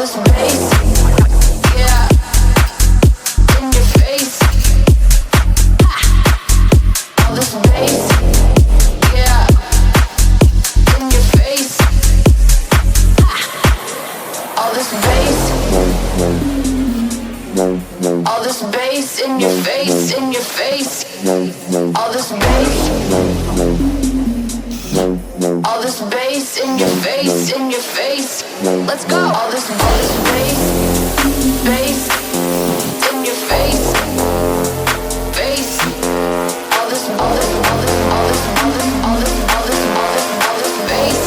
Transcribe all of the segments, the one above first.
this bass, yeah, in your face. All this bass, yeah, in your face. All this bass, all this bass in your face, in your face. All this bass, all this bass in your face, in your face. Let's go. All this bass, bass in your face, face. All this, all this, all this, all this, all this, all this, all this, all this bass,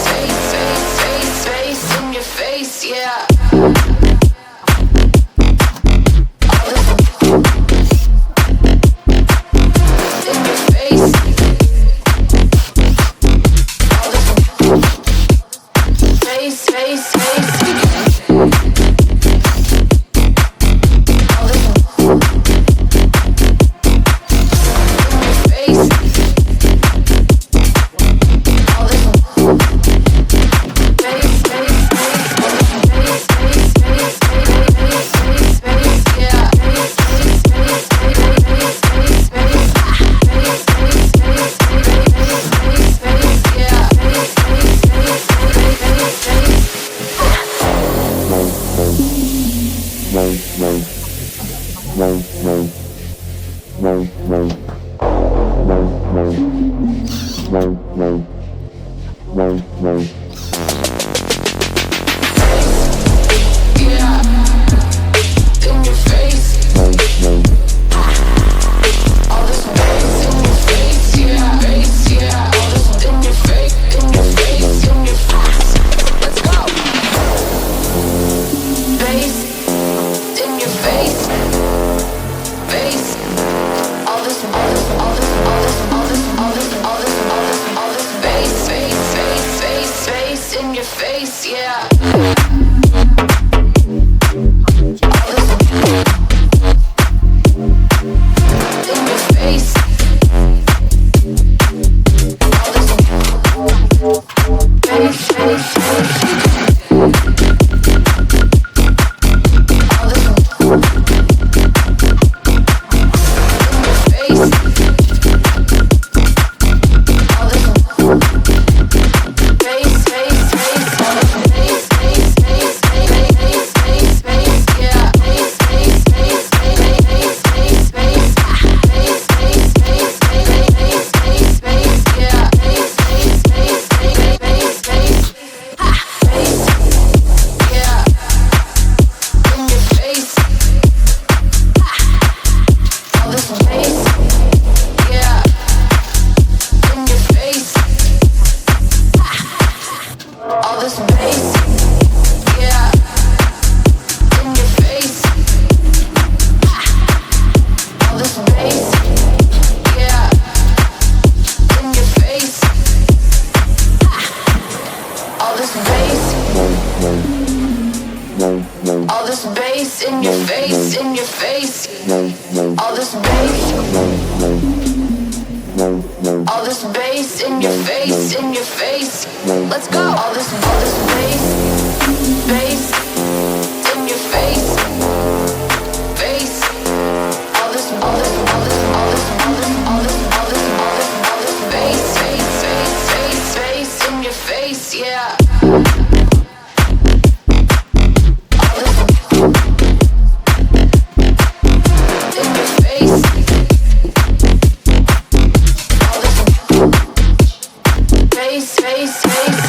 bass, bass, bass, bass in your face, yeah. Face, face, face.